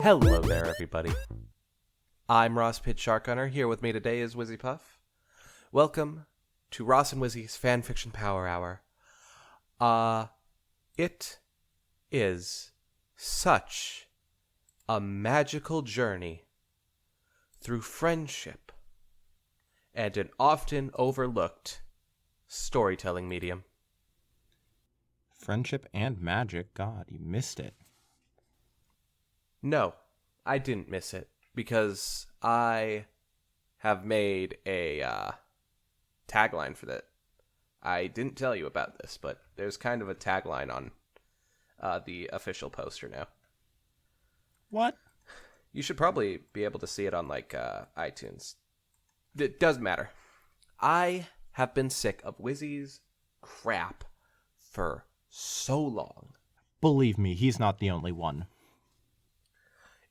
Hello there, everybody. I'm Ross Pitt Sharkunner. Here with me today is Wizzy Puff. Welcome to Ross and Wizzy's Fanfiction Power Hour. It is such a magical journey through friendship and an often overlooked storytelling medium. Friendship and magic? God, you missed it. No, I didn't miss it because I have made a tagline for that. I didn't tell you about this, but there's kind of a tagline on the official poster now. What? You should probably be able to see it on iTunes. It doesn't matter. I have been sick of Wizzy's crap for so long. Believe me, he's not the only one.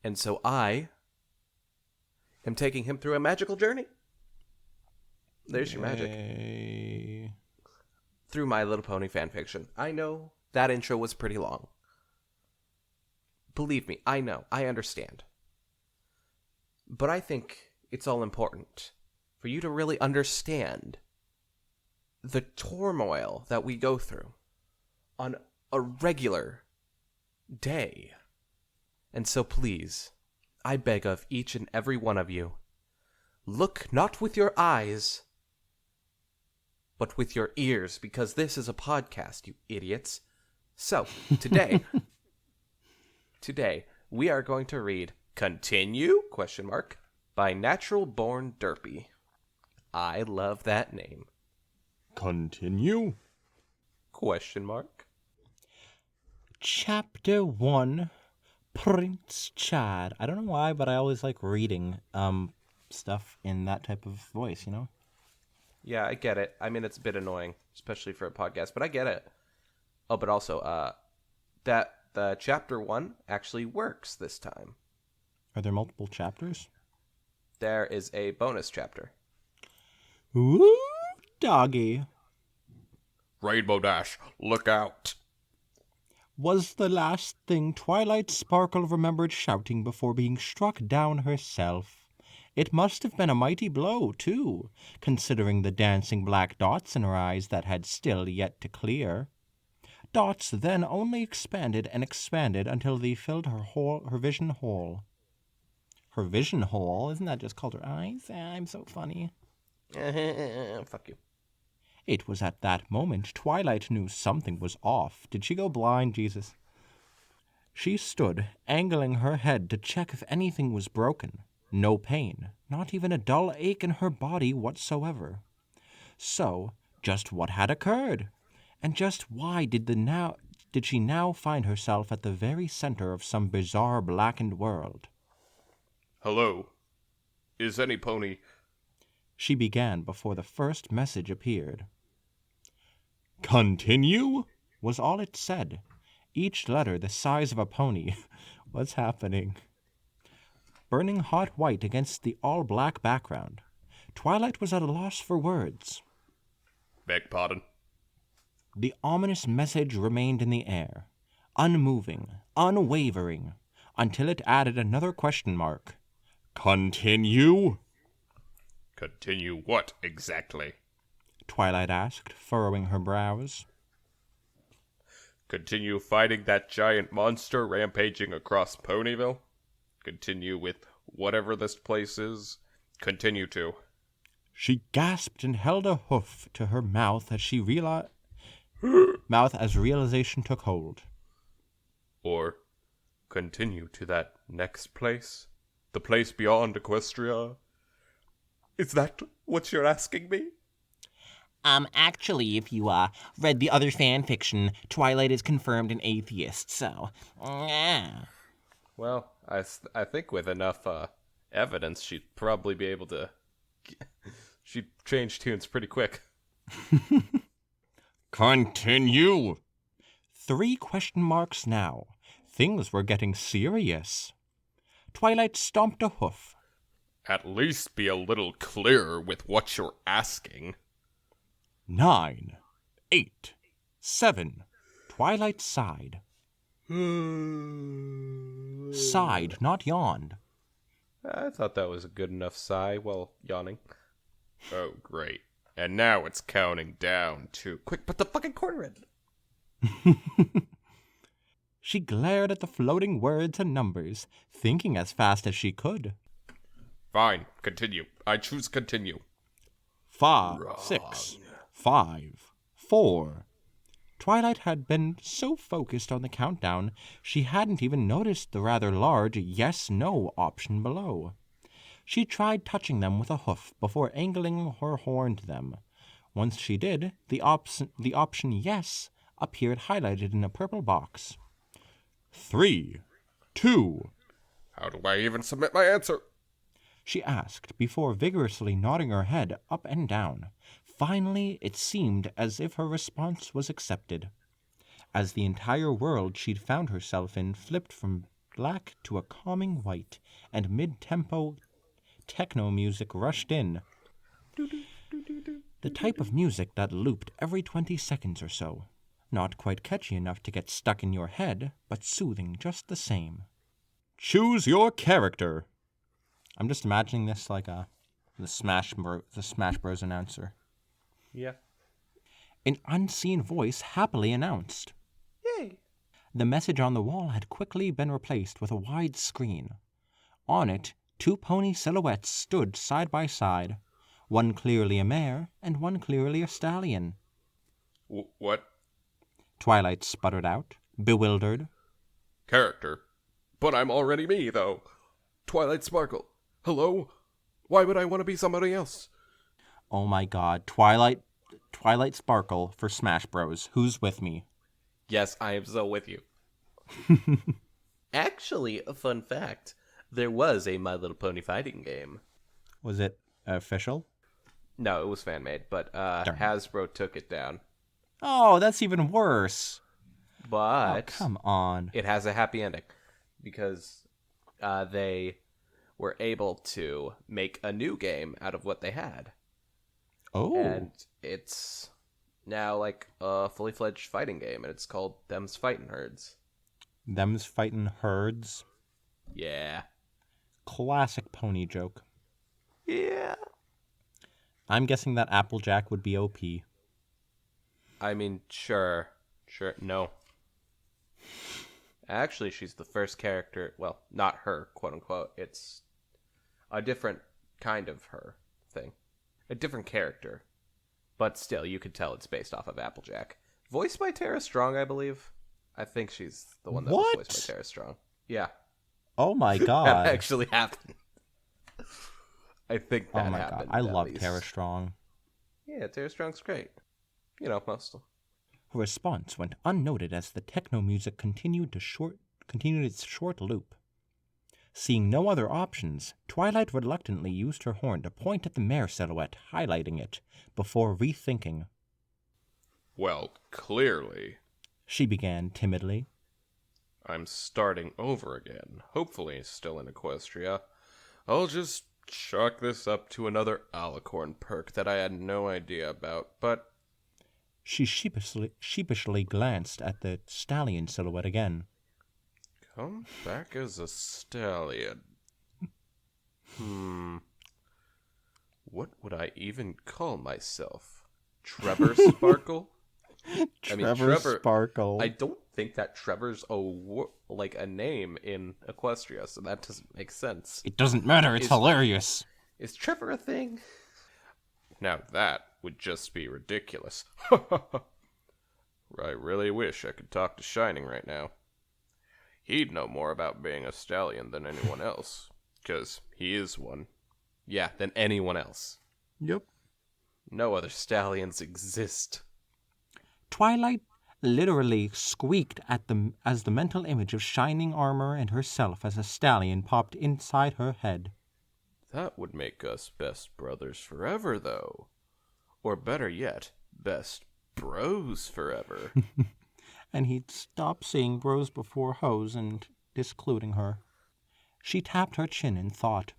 And so I am taking him through a magical journey. There's your magic. Through My Little Pony fanfiction. I know that intro was pretty long. Believe me, I know. I understand. But I think it's all important for you to really understand the turmoil that we go through on a regular day. And so please, I beg of each and every one of you, look not with your eyes, but with your ears, because this is a podcast, you idiots. So, today, we are going to read Continue? By Natural Born Derpy. I love that name. Continue? Chapter 1, Prince Chad. I don't know why, but I always like reading stuff in that type of voice, you know? Yeah, I get it. I mean, it's a bit annoying, especially for a podcast, but I get it. Oh, but also, that the chapter 1 actually works this time. Are there multiple chapters? There is a bonus chapter. Ooh, doggy. Rainbow Dash, look out. Was the last thing Twilight Sparkle remembered shouting before being struck down herself. It must have been a mighty blow, too, considering the dancing black dots in her eyes that had still yet to clear. Dots then only expanded and expanded until they filled her vision hole. Her vision hole? Isn't that just called her eyes? I'm so funny. Fuck you. It was at that moment Twilight knew something was off. Did she go blind, Jesus? She stood, angling her head to check if anything was broken. No pain, not even a dull ache in her body whatsoever. So, just what had occurred? And just why did she now find herself at the very center of some bizarre blackened world? Hello. Is any pony... She began before the first message appeared. Continue? Was all it said. Each letter the size of a pony. What's happening? Burning hot white against the all-black background. Twilight was at a loss for words. Beg pardon? The ominous message remained in the air, unmoving, unwavering, until it added another question mark. Continue? Continue what exactly? Twilight asked, furrowing her brows. Continue fighting that giant monster rampaging across Ponyville? Continue with whatever this place is? Continue to. She gasped and held a hoof to her mouth as realization took hold. Or continue to that next place? The place beyond Equestria? Is that what you're asking me? Actually, if you, read the other fan fiction, Twilight is confirmed an atheist, so, Well, I think with enough evidence, she'd probably be able to... She'd change tunes pretty quick. Continue! 3 question marks now. Things were getting serious. Twilight stomped a hoof. At least be a little clearer with what you're asking. 9, 8, 7. Twilight sighed. Sighed, not yawned. I thought that was a good enough sigh while yawning. Oh, great. And now it's counting down to... Quick, put the fucking quarter in. She glared at the floating words and numbers, thinking as fast as she could. Fine, continue. I choose continue. 5, 6, 5, 4. Twilight had been so focused on the countdown, she hadn't even noticed the rather large yes-no option below. She tried touching them with a hoof before angling her horn to them. Once she did, the option yes appeared highlighted in a purple box. 3, 2, How do I even submit my answer? she asked before vigorously nodding her head up and down. Finally, it seemed as if her response was accepted, as the entire world she'd found herself in flipped from black to a calming white, and mid-tempo techno music rushed in. The type of music that looped every 20 seconds or so. Not quite catchy enough to get stuck in your head, but soothing just the same. Choose your character. I'm just imagining this like the Smash Bros announcer. Yeah. An unseen voice happily announced. Yay. The message on the wall had quickly been replaced with a wide screen. On it, 2 pony silhouettes stood side by side, one clearly a mare and one clearly a stallion. What? Twilight sputtered out, bewildered. Character. But I'm already me, though. Twilight Sparkle. Hello? Why would I want to be somebody else? Oh my god, Twilight Sparkle for Smash Bros. Who's with me? Yes, I am so with you. Actually, a fun fact. There was a My Little Pony fighting game. Was it official? No, it was fan-made, but Darn. Hasbro took it down. Oh, that's even worse. But Oh, come on. it has a happy ending because they were able to make a new game out of what they had. Oh. And it's now like a fully fledged fighting game, and it's called Them's Fightin' Herds. Them's fighting herds. Yeah. Classic pony joke. Yeah. I'm guessing that Applejack would be OP. I mean, sure. No. Actually, she's the first character. Well, not her, quote unquote. It's a different kind of her thing. A different character. But still, you could tell it's based off of Applejack. Voiced by Tara Strong, I believe. I think she's the one that was What? voiced by Tara Strong. Yeah. Oh my That god. actually happened. I think that Oh my happened. god. I at love least. Tara Strong. Yeah, Tara Strong's great. You know, mostly. Her response went unnoted as the techno music continued its short loop. Seeing no other options, Twilight reluctantly used her horn to point at the mare silhouette, highlighting it, before rethinking. Well, clearly, She began timidly. I'm starting over again. Hopefully still in Equestria. I'll just chalk this up to another alicorn perk that I had no idea about, but She sheepishly glanced at the stallion silhouette again. come back as a stallion. What would I even call myself? Trevor Sparkle? Trevor Sparkle. I don't think that Trevor's a name in Equestria, so that doesn't make sense. It doesn't matter, it's hilarious. Is Trevor a thing? Now that would just be ridiculous. I really wish I could talk to Shining right now. He'd know more about being a stallion than anyone else, 'cause he is one. Yeah, than anyone else. Yep. No other stallions exist. Twilight literally squeaked at them as the mental image of shining armor and herself as a stallion popped inside her head. That would make us best brothers forever, though. Or better yet, best bros forever. And he'd stop saying bros before hoes and discluding her. She tapped her chin in thought.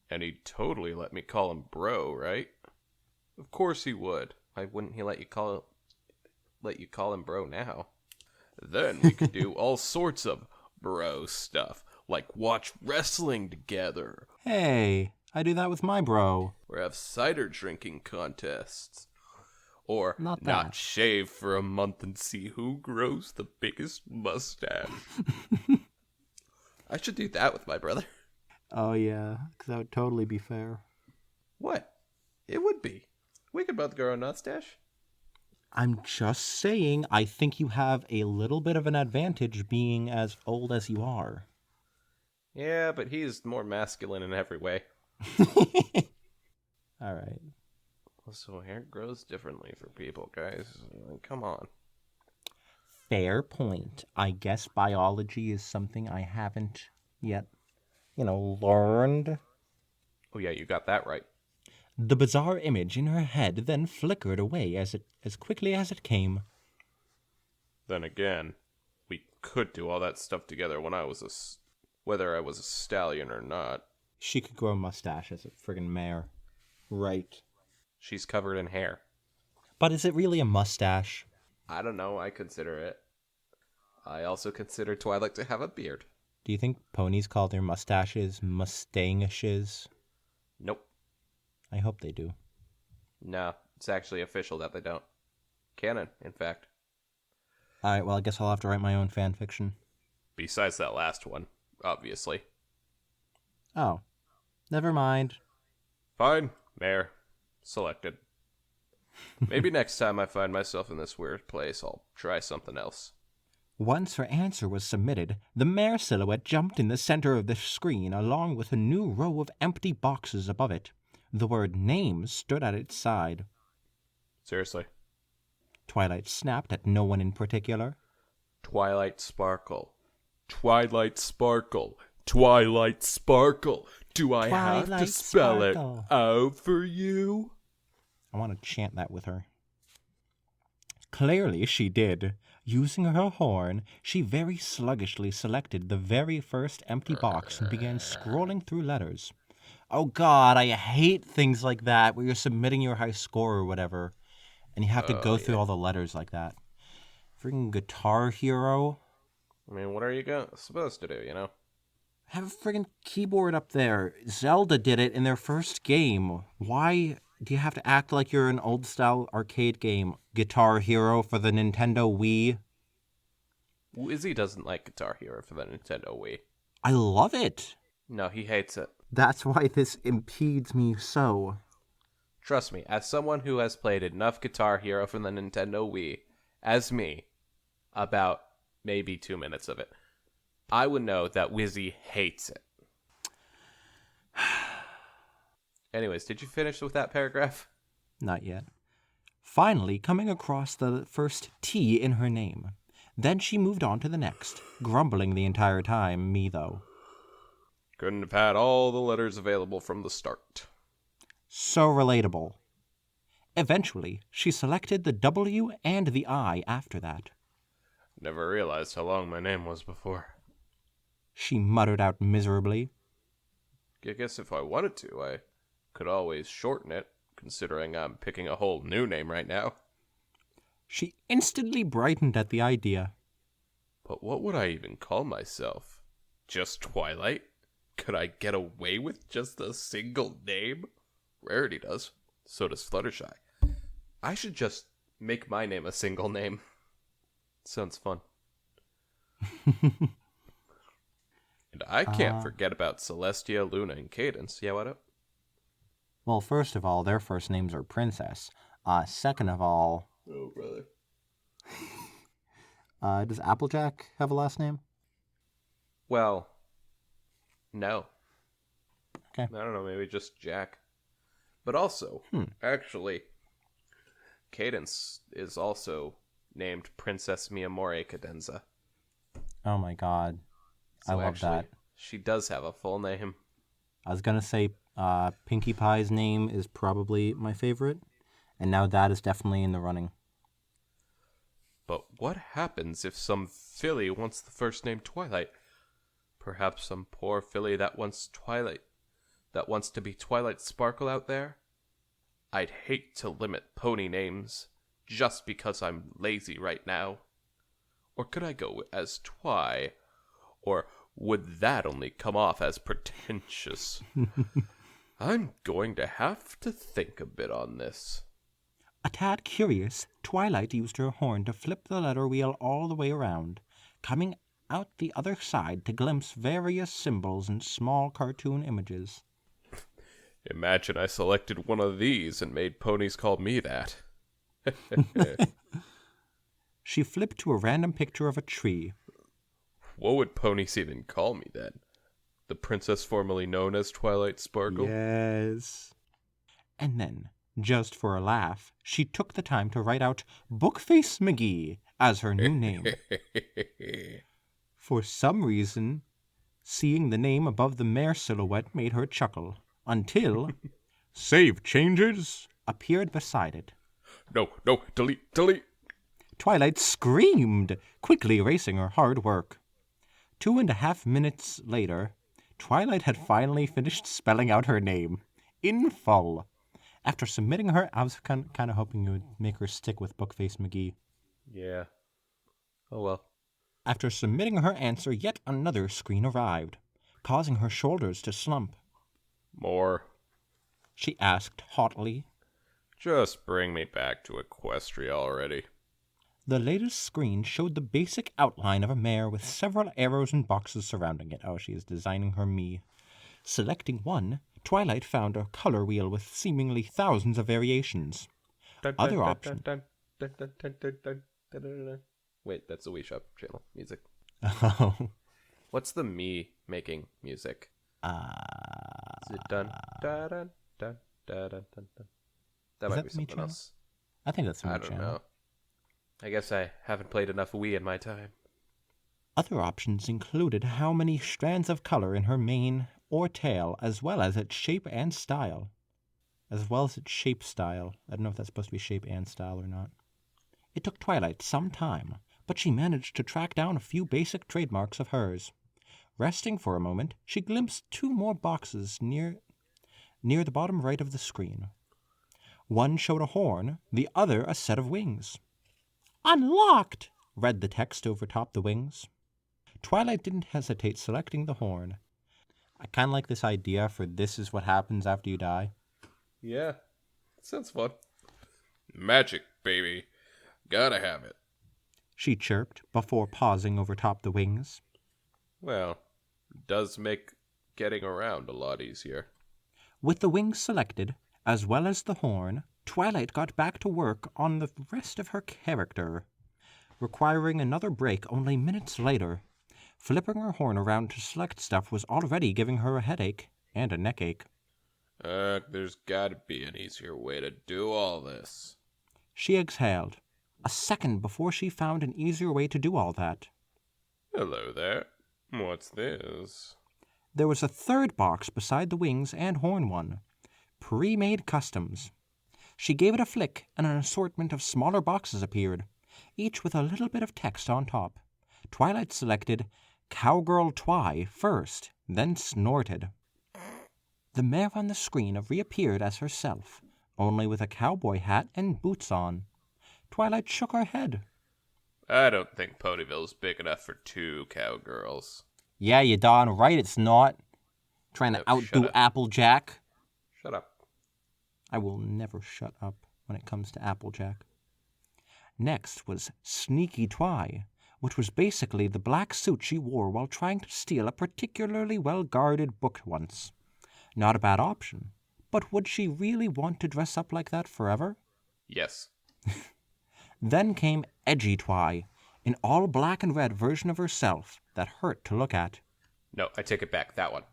And he'd totally let me call him bro, right? Of course he would. Why wouldn't he let you call him bro now? Then we could do all sorts of bro stuff, like watch wrestling together, Hey, I do that with my bro. or have cider drinking contests, or Not not that. shave for a month and see who grows the biggest mustache. I should do that with my brother. Oh, yeah, because that would totally be fair. What? It would be. We could both grow a mustache. I'm just saying, I think you have a little bit of an advantage being as old as you are. Yeah, but he's more masculine in every way. All right. So hair grows differently for people, guys. Come on. Fair point. I guess biology is something I haven't yet, learned. Oh yeah, you got that right. The bizarre image in her head then flickered away as quickly as it came. Then again, we could do all that stuff together when whether I was a stallion or not. She could grow a mustache as a friggin' mare. Right. She's covered in hair. But is it really a mustache? I don't know, I consider it. I also consider Twilight to have a beard. Do you think ponies call their mustaches mustangishes? Nope. I hope they do. No, it's actually official that they don't. Canon, in fact. Alright, well, I guess I'll have to write my own fan fiction. Besides that last one, obviously. Oh. Never mind. Fine, Mayor. Selected. Maybe next time I find myself in this weird place, I'll try something else. Once her answer was submitted, the mare silhouette jumped in the center of the screen along with a new row of empty boxes above it. The word name stood at its side. Seriously. Twilight snapped at no one in particular. Twilight Sparkle. Twilight Sparkle. Twilight Sparkle. Do I have to Twilight spell Sparkle. it out for you? I want to chant that with her. Clearly she did. Using her horn, she very sluggishly selected the very first empty box and began scrolling through letters. Oh God, I hate things like that where you're submitting your high score or whatever, and you have to go through all the letters like that. Friggin' Guitar Hero. I mean, what are you supposed to do, you know? Have a friggin' keyboard up there. Zelda did it in their first game. Why do you have to act like you're an old-style arcade game? Guitar Hero for the Nintendo Wii. Wizzy doesn't like Guitar Hero for the Nintendo Wii. I love it. No, he hates it. That's why this impedes me so. Trust me, as someone who has played enough Guitar Hero from the Nintendo Wii, as me, about maybe 2 minutes of it, I would know that Wizzy hates it. Anyways, did you finish with that paragraph? Not yet. Finally, coming across the first T in her name. Then she moved on to the next, grumbling the entire time, me though. Couldn't have had all the letters available from the start. So relatable. Eventually, she selected the W and the I after that. Never realized how long my name was before. She muttered out miserably. I guess if I wanted to, I could always shorten it, considering I'm picking a whole new name right now. She instantly brightened at the idea. But what would I even call myself? Just Twilight? Could I get away with just a single name? Rarity does. So does Fluttershy. I should just make my name a single name. Sounds fun. And I can't forget about Celestia, Luna, and Cadence. Yeah, what up? Well, first of all, their first names are Princess. Second of all... Oh, brother. Does Applejack have a last name? Well, no. Okay. I don't know, maybe just Jack. But also, actually, Cadence is also named Princess Miyamori Cadenza. Oh my god. So I love actually, that. She does have a full name. I was gonna say Pinkie Pie's name is probably my favorite, and now that is definitely in the running. But what happens if some filly wants the first name Twilight? Perhaps some poor filly that wants to be Twilight Sparkle out there? I'd hate to limit pony names just because I'm lazy right now. Or could I go as Twy? Or would that only come off as pretentious? I'm going to have to think a bit on this. A tad curious, Twilight used her horn to flip the letter wheel all the way around, coming out the other side to glimpse various symbols and small cartoon images. Imagine I selected one of these and made ponies call me that. She flipped to a random picture of a tree. What would ponies even call me then? The princess formerly known as Twilight Sparkle? Yes. And then, just for a laugh, she took the time to write out Bookface McGee as her new name. For some reason, seeing the name above the mare silhouette made her chuckle, until Save Changes appeared beside it. No, delete. Twilight screamed, quickly erasing her hard work. 2.5 minutes later, Twilight had finally finished spelling out her name, in full. After submitting her, I was kind of hoping you would make her stick with Bookface McGee. Yeah. Oh well. After submitting her answer, yet another screen arrived, causing her shoulders to slump. More. She asked haughtily. Just bring me back to Equestria already. The latest screen showed the basic outline of a mare with several arrows and boxes surrounding it. Oh, she is designing her me. Selecting one, Twilight found a color wheel with seemingly thousands of variations. Other options. Wait, that's the Wii Shop channel music. Oh. What's the me making music? Is it dun dun dun dun dun dun dun? That Is might that be the me something channel? else. I think that's the I new don't channel. know. I guess I haven't played enough Wii in my time. Other options included how many strands of color in her mane or tail, as well as its shape and style. I don't know if that's supposed to be shape and style or not. It took Twilight some time, but she managed to track down a few basic trademarks of hers. Resting for a moment, she glimpsed 2 more boxes near the bottom right of the screen. One showed a horn, the other a set of wings. "Unlocked!" read the text over top the wings. Twilight didn't hesitate selecting the horn. I kind of like this idea for this is what happens after you die. Yeah, sounds fun. Magic, baby. Gotta have it. She chirped before pausing over top the wings. Well, does make getting around a lot easier. With the wings selected, as well as the horn, Twilight got back to work on the rest of her character. Requiring another break only minutes later, flipping her horn around to select stuff was already giving her a headache and a neckache. There's gotta be an easier way to do all this. She exhaled, a second before she found an easier way to do all that. Hello there. What's this? There was a third box beside the wings and horn one. Pre-made customs. She gave it a flick, and an assortment of smaller boxes appeared, each with a little bit of text on top. Twilight selected Cowgirl Twy first, then snorted. The mare on the screen reappeared as herself, only with a cowboy hat and boots on. Twilight shook her head. I don't think Ponyville's big enough for 2 cowgirls. Yeah, you darn right it's not. Trying to No, outdo shut up. Applejack. Shut up. I will never shut up when it comes to Applejack. Next was Sneaky Twy, which was basically the black suit she wore while trying to steal a particularly well-guarded book once. Not a bad option, but would she really want to dress up like that forever? Yes. Then came Edgy Twy, an all-black and red version of herself that hurt to look at. No, I take it back. That one.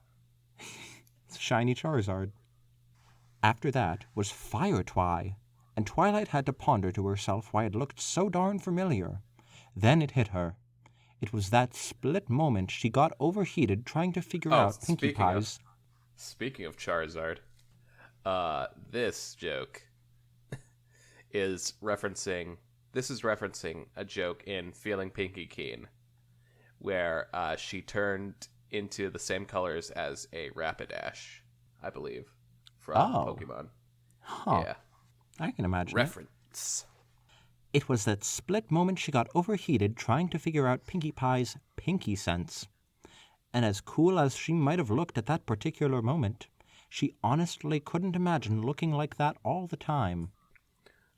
It's shiny Charizard. After that was Fire Twy, and Twilight had to ponder to herself why it looked so darn familiar. Then it hit her. It was that split moment she got overheated trying to figure out Pinkie Pie's. Speaking of Charizard, this joke is referencing a joke in Feeling Pinky Keen, where she turned into the same colors as a Rapidash, I believe, from Pokemon. Huh. Yeah. I can imagine. Reference. It was that split moment she got overheated trying to figure out Pinkie Pie's pinky sense. And as cool as she might have looked at that particular moment, she honestly couldn't imagine looking like that all the time.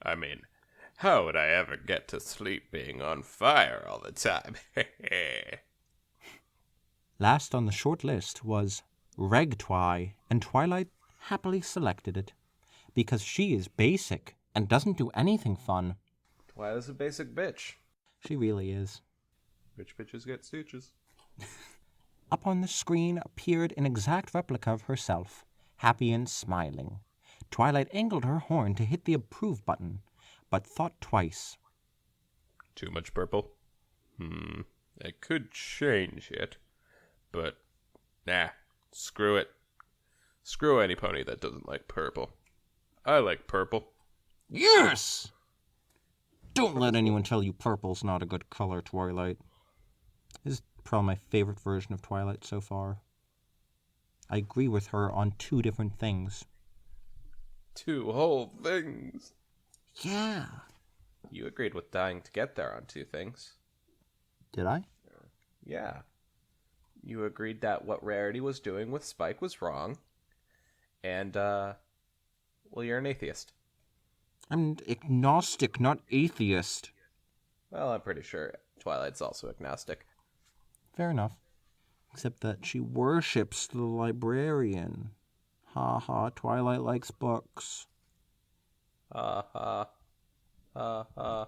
I mean, how would I ever get to sleep being on fire all the time? Last on the short list was Reg Twi, and Twilight happily selected it, because she is basic and doesn't do anything fun. Twilight's a basic bitch. She really is. Rich bitches get stooches. Up on the screen appeared an exact replica of herself, happy and smiling. Twilight angled her horn to hit the approve button, but thought twice. Too much purple? I could change it, but nah, screw it. Screw any pony that doesn't like purple. I like purple. Yes! Don't let anyone tell you purple's not a good color, Twilight. This is probably my favorite version of Twilight so far. I agree with her on 2 different things. 2 whole things. Yeah. You agreed with dying to get there on 2 things. Did I? Yeah. You agreed that what Rarity was doing with Spike was wrong. And, well, you're an atheist. I'm agnostic, not atheist. Well, I'm pretty sure Twilight's also agnostic. Fair enough. Except that she worships the librarian. Ha ha, Twilight likes books. Ha ha. Ha ha.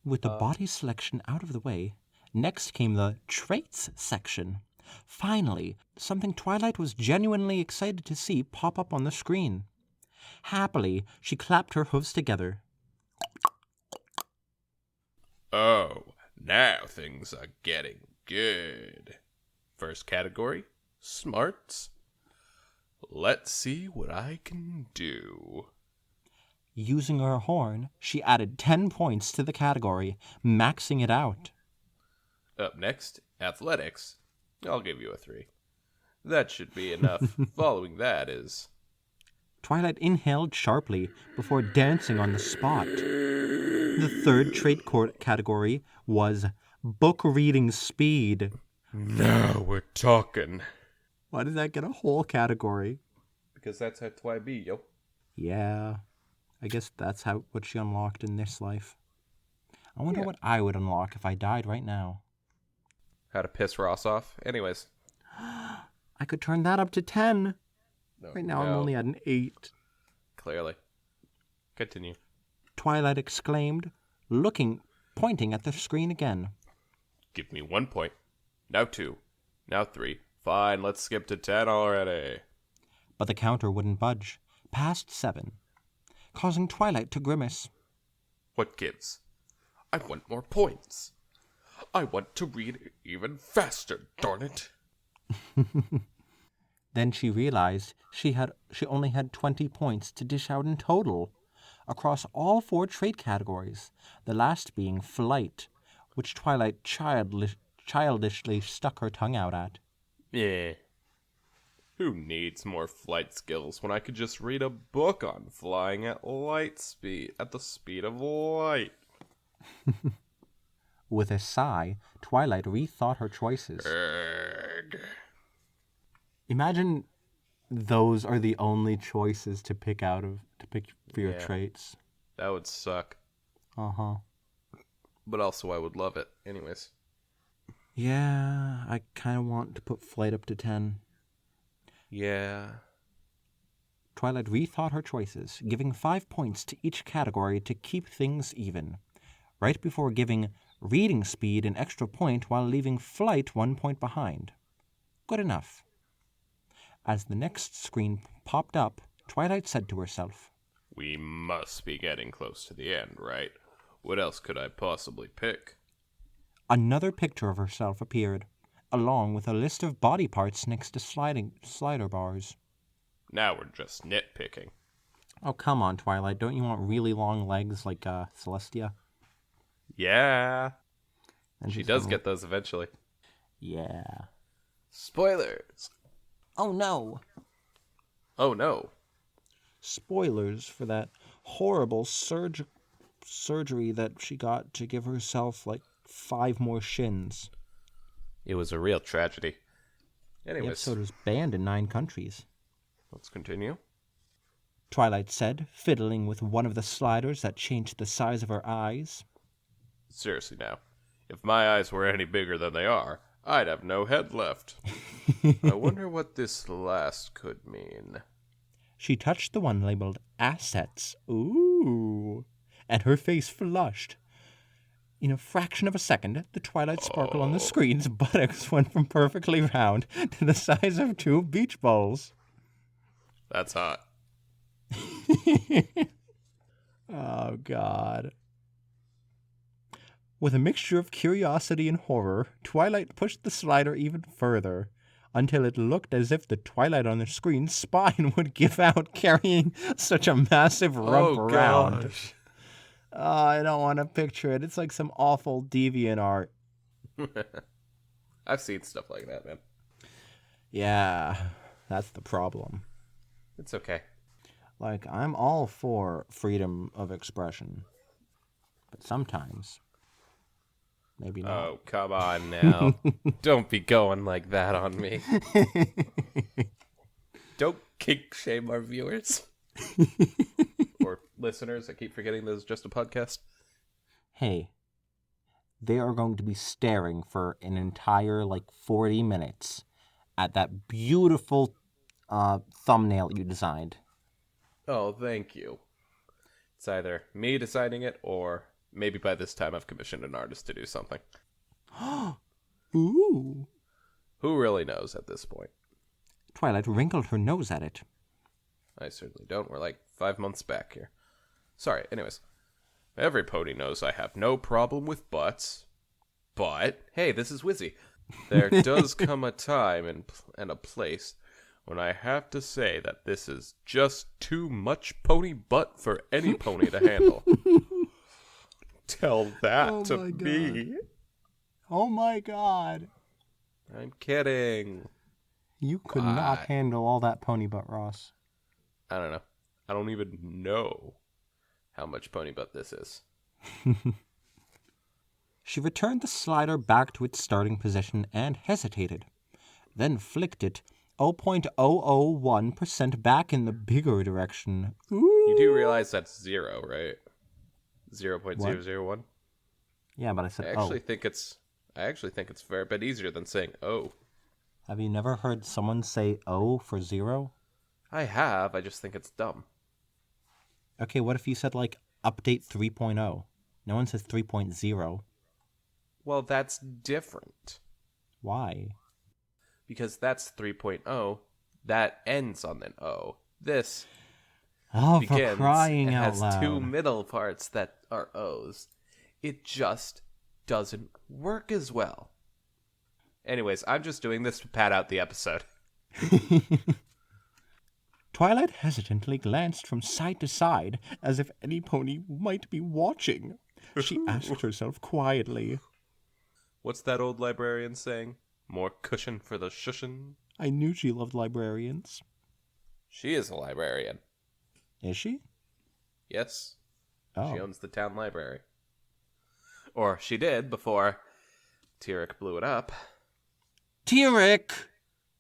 With the body selection out of the way, next came the traits section. Finally, something Twilight was genuinely excited to see pop up on the screen. Happily, she clapped her hooves together. Oh, now things are getting good. First category, smarts. Let's see what I can do. Using her horn, she added 10 points to the category, maxing it out. Up next, athletics. I'll give you a 3. That should be enough. Following that is... Twilight inhaled sharply before dancing on the spot. The third trait category was book reading speed. Now we're talking. Why did that get a whole category? Because that's how Twi be, yo. Yeah, I guess that's what she unlocked in this life. I wonder Yeah. what I would unlock if I died right now. How to piss Ross off. Anyways. I could turn that up to 10. Right now I'm No. only at an 8. Clearly. Continue. Twilight exclaimed, pointing at the screen again. Give me 1 point. Now 2. Now 3. Fine, let's skip to 10 already. But the counter wouldn't budge, past 7, causing Twilight to grimace. What gives? I want more points. I want to read even faster, darn it. Then she realized she only had 20 points to dish out in total, across all 4 trait categories, the last being flight, which Twilight childishly stuck her tongue out at. Yeah. Who needs more flight skills when I could just read a book on flying at light speed, at the speed of light? With a sigh, Twilight rethought her choices. Erg. Imagine those are the only choices to pick for your Yeah. traits. That would suck. Uh-huh. But also I would love it. Anyways. Yeah, I kind of want to put flight up to 10. Yeah. Twilight rethought her choices, giving 5 points to each category to keep things even, right before giving reading speed an extra point while leaving flight 1 point behind. Good enough. As the next screen popped up, Twilight said to herself, We must be getting close to the end, right? What else could I possibly pick? Another picture of herself appeared, along with a list of body parts next to slider bars. Now we're just nitpicking. Oh, come on, Twilight. Don't you want really long legs like Celestia? Yeah. And She she's does gonna- get those eventually. Yeah. Spoilers. Oh, no. Oh no. Spoilers for that horrible surgery that she got to give herself like 5 more shins. It was a real tragedy. The Anyways, episode was banned in 9 countries. let's continue. Twilight said, fiddling with one of the sliders that changed the size of her eyes. Seriously now, if my eyes were any bigger than they are, I'd have no head left. I wonder what this last could mean. She touched the one labeled Assets. Ooh. And her face flushed. In a fraction of a second, the twilight sparkle on the screen's buttocks went from perfectly round to the size of 2 beach balls. That's hot. Oh, God. With a mixture of curiosity and horror, Twilight pushed the slider even further, until it looked as if the Twilight on the screen's spine would give out carrying such a massive rump around. Gosh. Oh, I don't want to picture it. It's like some awful deviant art. I've seen stuff like that, man. Yeah, that's the problem. It's okay. Like, I'm all for freedom of expression. But sometimes, maybe not. Oh, come on now. Don't be going like that on me. Don't kink shame our viewers. Or listeners. I keep forgetting this is just a podcast. Hey, they are going to be staring for an entire, 40 minutes at that beautiful thumbnail you designed. Oh, thank you. It's either me deciding it, or maybe by this time I've commissioned an artist to do something. Ooh. Who really knows at this point? Twilight wrinkled her nose at it. I certainly don't. We're like 5 months back here. Sorry, anyways. Every pony knows I have no problem with butts. But, hey, this is Wizzy. There does come a time and a place when I have to say that this is just too much pony butt for any pony to handle. Tell that to me. Oh my God. I'm kidding. You could not handle all that pony butt, Ross. I don't know. I don't even know how much pony butt this is. She returned the slider back to its starting position and hesitated, then flicked it 0.001% back in the bigger direction. Ooh. You do realize that's 0, right? 0.001? Yeah, but I said I actually think it's a fair bit easier than saying oh. Have you never heard someone say O for 0? I have, I just think it's dumb. Okay, what if you said update 3.0? No one says 3.0. Well, that's different. Why? Because that's 3.0. That ends on an O. This begins for crying and out has loud. 2 middle parts that are O's. It just doesn't work as well. Anyways, I'm just doing this to pad out the episode. Twilight hesitantly glanced from side to side, as if any pony might be watching. She asked herself quietly, What's that old librarian saying? More cushion for the shushin? I knew she loved librarians. She is a librarian. Is she? Yes. Oh. She owns the town library. Or she did before Tyrek blew it up. Tyrek!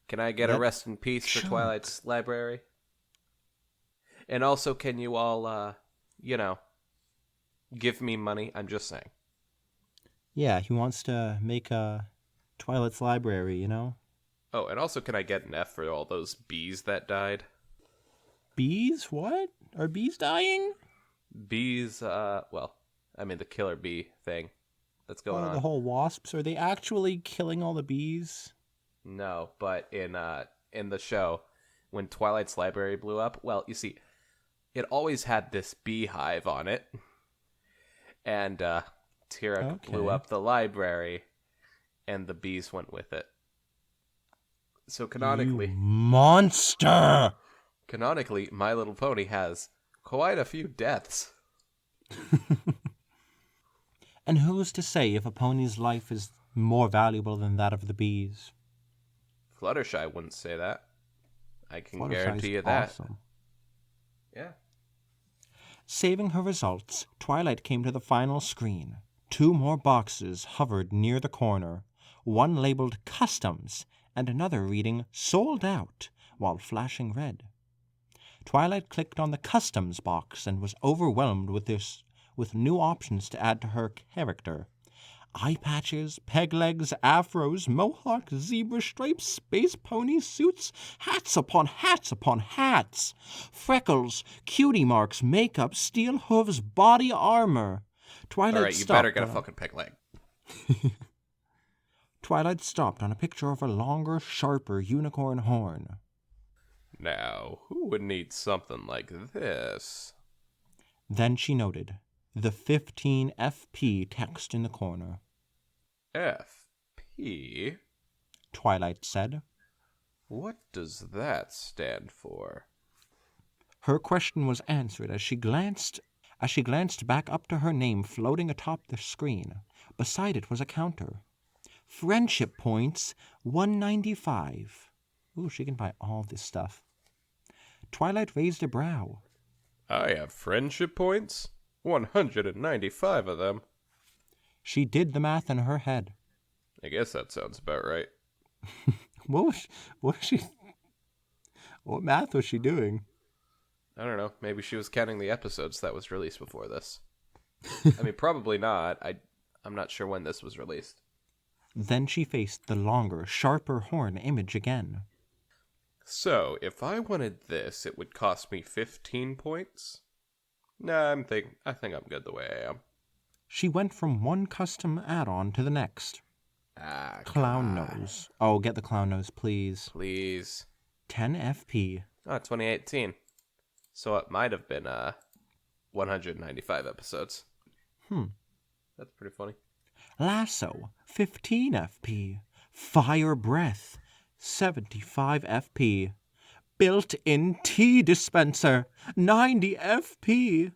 Can I get a rest in peace for Twilight's library? And also, can you all, give me money? I'm just saying. Yeah, he wants to make a Twilight's library, you know? Oh, and also, can I get an F for all those bees that died? Bees? What? Are bees dying? Bees, the killer bee thing that's going on. The whole wasps? Are they actually killing all the bees? No, but in the show, when Twilight's library blew up, well, you see, it always had this beehive on it, and Tyrek blew up the library, and the bees went with it. So canonically, You monster! Canonically, My Little Pony has quite a few deaths. And who's to say if a pony's life is more valuable than that of the bees? Fluttershy wouldn't say that. I can Fluttershy's guarantee you that. Awesome. Yeah. Saving her results, Twilight came to the final screen. 2 more boxes hovered near the corner, one labeled Customs and another reading Sold Out, while flashing red. Twilight clicked on the Customs box and was overwhelmed with new options to add to her character. Eye patches, peg legs, afros, mohawks, zebra stripes, space pony suits, hats upon hats upon hats, freckles, cutie marks, makeup, steel hooves, body armor. Twilight All right, you stopped. better get a fucking peg leg. Twilight stopped on a picture of a longer, sharper unicorn horn. Now, who would need something like this? Then she noted the 15 FP text in the corner. FP? Twilight said. What does that stand for? Her question was answered as she glanced back up to her name floating atop the screen. Beside it was a counter. Friendship points, 195. Ooh, she can buy all this stuff. Twilight raised a brow. I have friendship points? 195 of them. She did the math in her head. I guess that sounds about right. What math was she doing? I don't know. Maybe she was counting the episodes that was released before this. I mean, probably not. I'm not sure when this was released. Then she faced the longer, sharper horn image again. So, if I wanted this, it would cost me 15 points? Nah, I think I'm good the way I am. She went from one custom add-on to the next. Clown nose. Oh, get the clown nose, please. Please. 10 FP. Oh, 2018. So it might have been 195 episodes. That's pretty funny. Lasso. 15 FP. Fire breath. 75 FP. Built-in tea dispenser. 90 FP.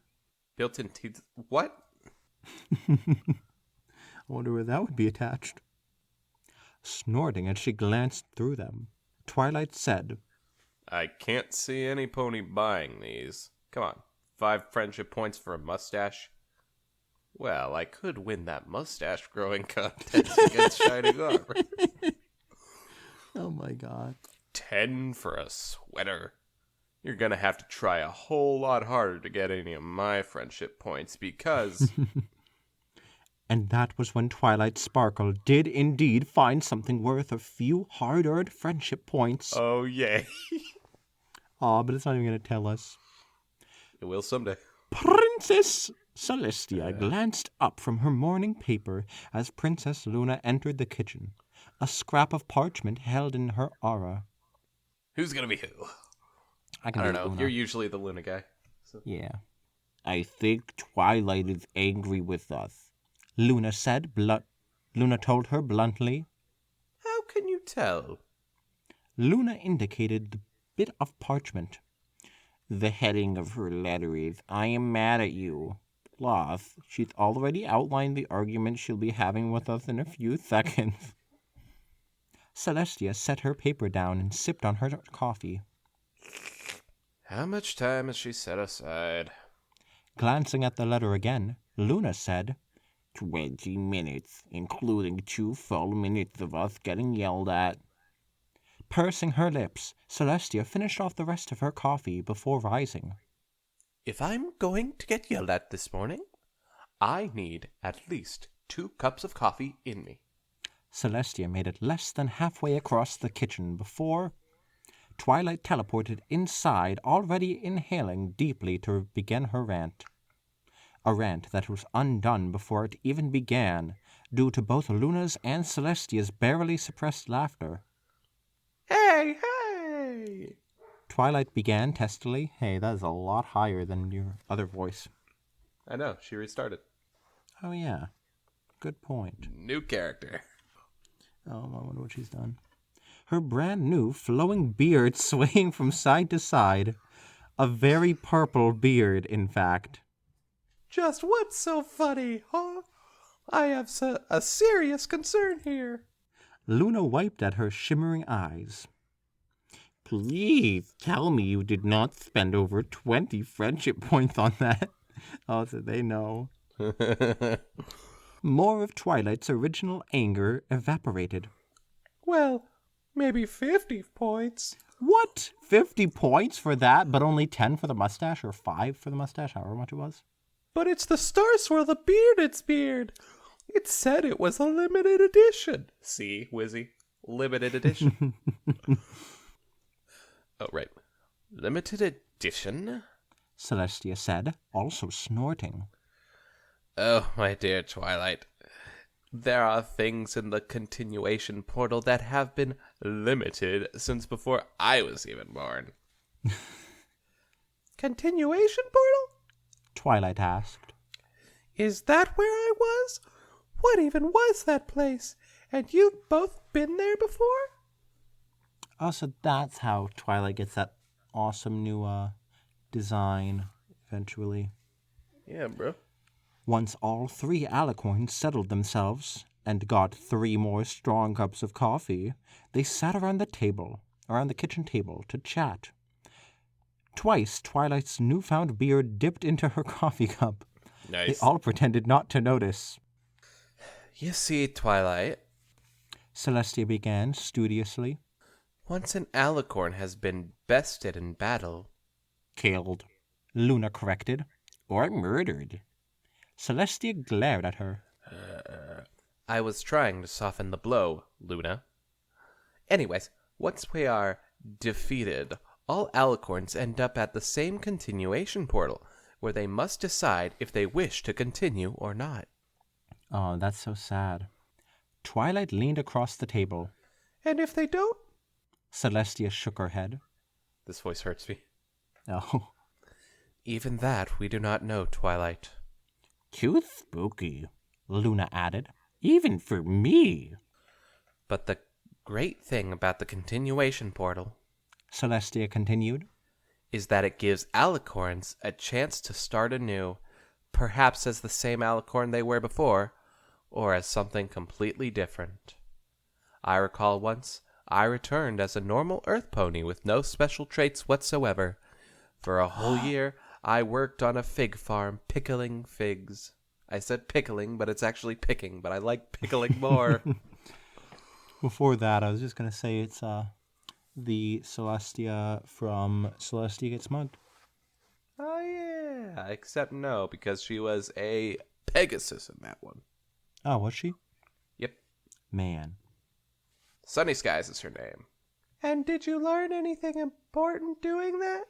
Built-in teeth. What? I wonder where that would be attached. Snorting as she glanced through them, Twilight said, I can't see any pony buying these. Come on, 5 friendship points for a mustache? Well, I could win that mustache growing contest against Shining Armor. Oh my god. 10 for a sweater. You're gonna have to try a whole lot harder to get any of my friendship points because... And that was when Twilight Sparkle did indeed find something worth a few hard-earned friendship points. Oh, yay. Aw, but it's not even going to tell us. It will someday. Princess Celestia glanced up from her morning paper as Princess Luna entered the kitchen, a scrap of parchment held in her aura. Who's gonna be who? I don't know. Luna. You're usually the Luna guy. So. Yeah. I think Twilight is angry with us, Luna said. Luna told her bluntly. How can you tell? Luna indicated the bit of parchment. The heading of her letter is, I am mad at you. Plus, she's already outlined the argument she'll be having with us in a few seconds. Celestia set her paper down and sipped on her coffee. How much time has she set aside? Glancing at the letter again, Luna said, 20 minutes, including 2 full minutes of us getting yelled at. Pursing her lips, Celestia finished off the rest of her coffee before rising. If I'm going to get yelled at this morning, I need at least 2 cups of coffee in me. Celestia made it less than halfway across the kitchen before Twilight teleported inside, already inhaling deeply to begin her rant. A rant that was undone before it even began, due to both Luna's and Celestia's barely suppressed laughter. Hey, hey! Twilight began testily. Hey, that is a lot higher than your other voice. I know, she restarted. Oh, yeah. Good point. New character. Oh, I wonder what she's done. Her brand new flowing beard swaying from side to side. A very purple beard, in fact. Just what's so funny, huh? I have a serious concern here. Luna wiped at her shimmering eyes. Please tell me you did not spend over 20 friendship points on that. Oh, so they know. More of Twilight's original anger evaporated. Well, maybe 50 points. What? 50 points for that, but only 10 for the mustache, or 5 for the mustache, however much it was? But it's the Star Swirl, the Bearded's beard. It said it was a limited edition. See, Wizzy? Limited edition. Oh, right. Limited edition? Celestia said, also snorting. Oh, my dear Twilight. There are things in the continuation portal that have been limited since before I was even born. Continuation portal? Twilight asked. Is that where I was? What even was that place? And you've both been there before? Oh, so that's how Twilight gets that awesome new design eventually. Yeah, bro. Once all 3 alicorns settled themselves and got 3 more strong cups of coffee, they sat around the kitchen table, to chat. Twice, Twilight's newfound beard dipped into her coffee cup. Nice. They all pretended not to notice. You see, Twilight, Celestia began studiously. once an alicorn has been bested in battle, Killed, Luna corrected. Or murdered. Celestia glared at her. I was trying to soften the blow, Luna. Anyways, once we are defeated, all alicorns end up at the same continuation portal, where they must decide if they wish to continue or not. Oh, that's so sad. Twilight leaned across the table. And if they don't? Celestia shook her head. This voice hurts me. Oh, Even that we do not know, Twilight. too spooky, Luna added. Even for me. But the great thing about the continuation portal Celestia continued. is that it gives alicorns a chance to start anew, perhaps as the same alicorn they were before, or as something completely different. I recall once I returned as a normal earth pony with no special traits whatsoever. For a whole year, I worked on a fig farm pickling figs. I said pickling, but it's actually picking, but I like pickling more. Before that, I was just going to say it's the Celestia from Celestia Gets Mugged. Oh, yeah. Except no, because she was a Pegasus in that one. Oh, was she? Yep. Man. Sunny Skies is her name. And did you learn anything important doing that?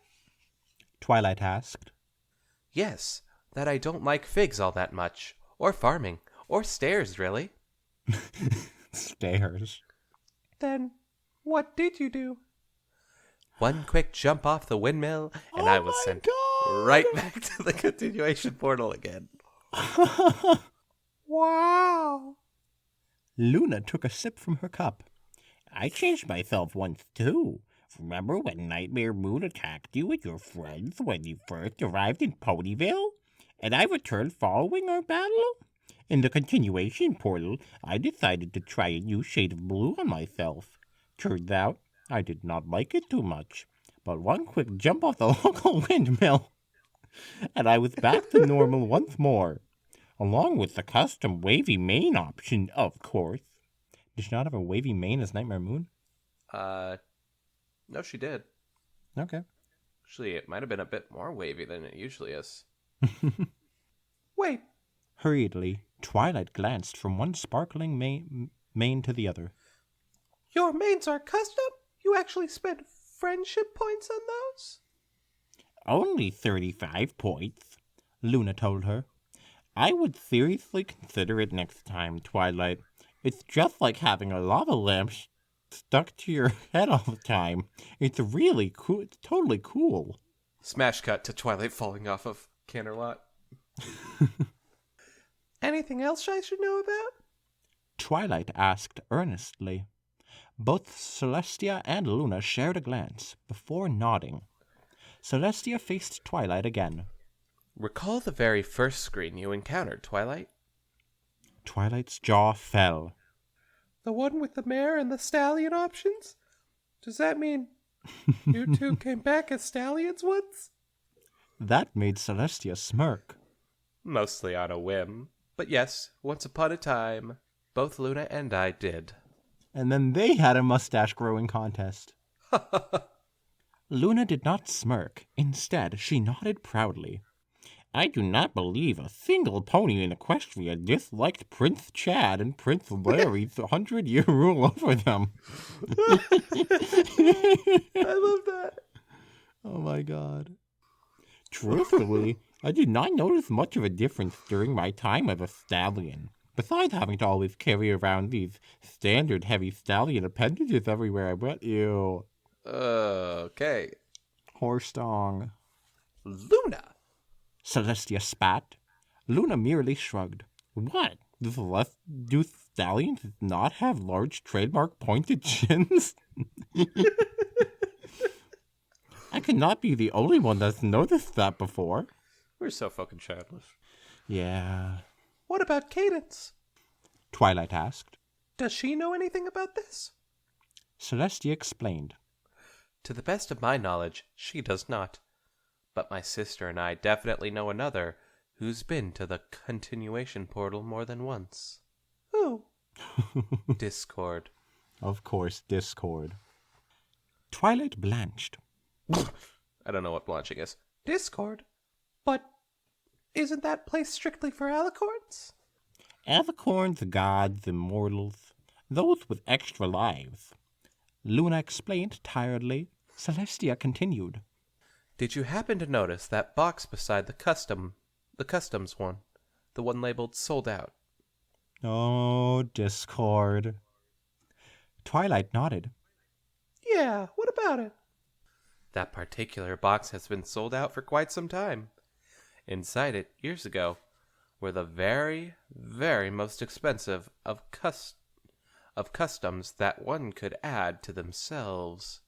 Twilight asked. Yes, that I don't like figs all that much. Or farming. Or stairs, really. Stairs. Then, what did you do? One quick jump off the windmill, and I was sent right back to the continuation portal again. Wow. Luna took a sip from her cup. I changed myself once, too. Remember when Nightmare Moon attacked you and your friends when you first arrived in Ponyville? And I returned following our battle? In the continuation portal, I decided to try a new shade of blue on myself. Turned out, I did not like it too much. But one quick jump off the local windmill, and I was back to normal once more. Along with the custom wavy mane option, of course. Did she not have a wavy mane as Nightmare Moon? No, she did. Okay. Actually, it might have been a bit more wavy than it usually is. Wait, Hurriedly, Twilight glanced from one sparkling mane to the other. your mains are custom? You actually spent friendship points on those? Only 35 points, Luna told her. I would seriously consider it next time, Twilight. It's just like having a lava lamp stuck to your head all the time. It's really cool. It's totally cool. Smash cut to Twilight falling off of Canterlot. Anything else I should know about? Twilight asked earnestly. Both Celestia and Luna shared a glance before nodding. Celestia faced Twilight again. Recall the very first screen you encountered, Twilight. Twilight's jaw fell. The one with the mare and the stallion options? Does that mean you two came back as stallions once? That made Celestia smirk. Mostly on a whim. But yes, once upon a time, both Luna and I did. And then they had a mustache growing contest. Luna did not smirk. Instead, she nodded proudly. I do not believe a single pony in Equestria disliked Prince Chad and Prince Larry's 100-year rule over them. I love that. Oh my god. Truthfully, I did not notice much of a difference during my time as a stallion. Besides having to always carry around these standard heavy stallion appendages everywhere I went. Ew. Okay. Horse dong. Luna! Celestia spat. Luna merely shrugged. What? Do stallions not have large trademark pointed chins? I cannot be the only one that's noticed that before. We're so fucking childless. Yeah. What about Cadence? Twilight asked. Does she know anything about this? Celestia explained. To the best of my knowledge, she does not. But my sister and I definitely know another who's been to the continuation portal more than once. Who? Discord. Of course, Discord. Twilight blanched. I don't know what blanching is. Discord? But isn't that place strictly for alicorns? Alicorns, gods, immortals, those with extra lives. Luna explained tiredly. Celestia continued. Did you happen to notice that box beside the customs one? The one labeled sold out. Oh, Discord. Twilight nodded. Yeah, what about it? That particular box has been sold out for quite some time. Inside it, years ago, were the very, very most expensive of customs that one could add to themselves.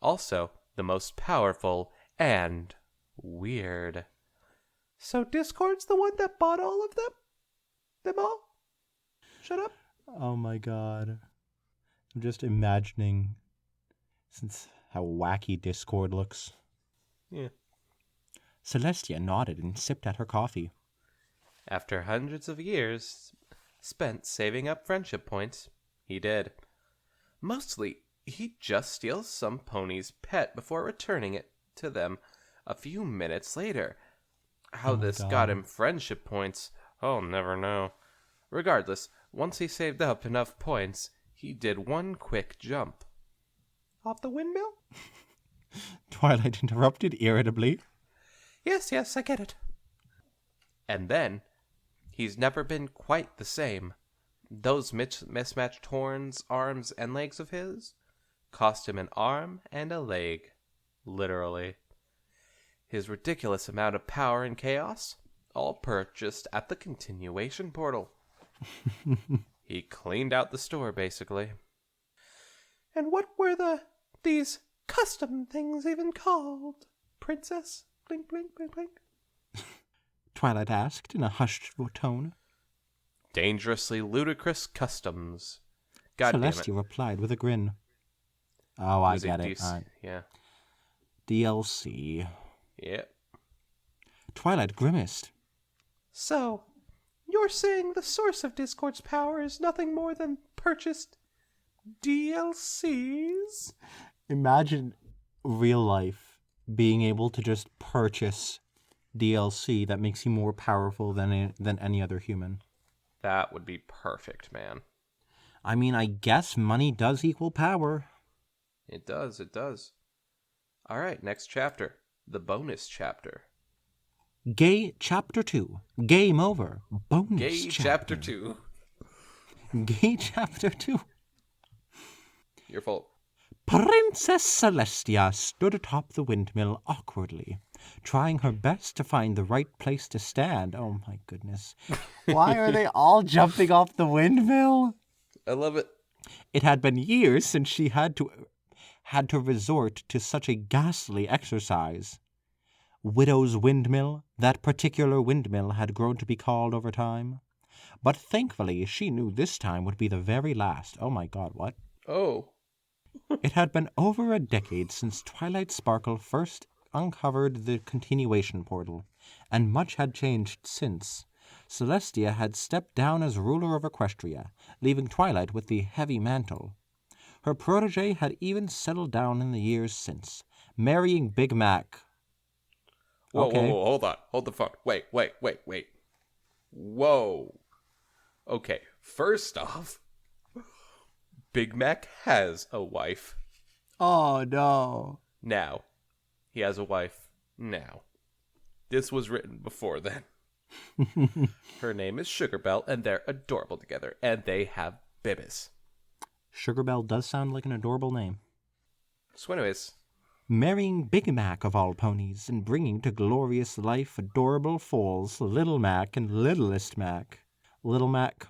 Also, the most powerful and weird. So Discord's the one that bought all of them? Them all? Shut up. Oh my god. I'm just imagining since how wacky Discord looks. Yeah. Celestia nodded and sipped at her coffee. After hundreds of years spent saving up friendship points, he did. Mostly, he just steals some pony's pet before returning it to them a few minutes later. How this got him friendship points, I'll never know. Regardless, once he saved up enough points, he did one quick jump. Off the windmill? Twilight interrupted irritably. Yes, I get it. And then, he's never been quite the same. Those mismatched horns, arms, and legs of his cost him an arm and a leg. Literally. His ridiculous amount of power and chaos, all purchased at the continuation portal. He cleaned out the store, basically. And what were these custom things even called? Princess? Blink, blink, blink, blink. Twilight asked in a hushed tone. Dangerously ludicrous customs. God Celestia damn it. replied with a grin. Oh, I Was get it. Yeah. DLC. Yeah. Twilight grimaced. So, you're saying the source of Discord's power is nothing more than purchased DLCs? Imagine real life being able to just purchase DLC that makes you more powerful than any other human. That would be perfect, man. I mean, I guess money does equal power. It does. All right, next chapter. The bonus chapter. Gay Chapter 2. Game over. Bonus Gay chapter 2. Gay Chapter 2. Your fault. Princess Celestia stood atop the windmill awkwardly, trying her best to find the right place to stand. Oh my goodness. Why are they all jumping off the windmill? I love it. It had been years since she had to resort to such a ghastly exercise. Widow's Windmill, that particular windmill had grown to be called over time. But thankfully, she knew this time would be the very last. Oh my god, what? Oh. It had been over a decade since Twilight Sparkle first uncovered the continuation portal, and much had changed since. Celestia had stepped down as ruler of Equestria, leaving Twilight with the heavy mantle. Her protege had even settled down in the years since, marrying Big Mac. Whoa, Okay. whoa, hold on. Hold the phone. Wait. Whoa. Okay, first off, Big Mac has a wife. Oh, no. Now. He has a wife now. This was written before then. Her name is Sugarbelle, and they're adorable together, and they have babies. Sugarbelle does sound like an adorable name. So anyways, Marrying Big Mac of all ponies and bringing to glorious life adorable foals, Little Mac and Littlest Mac. Little Mac.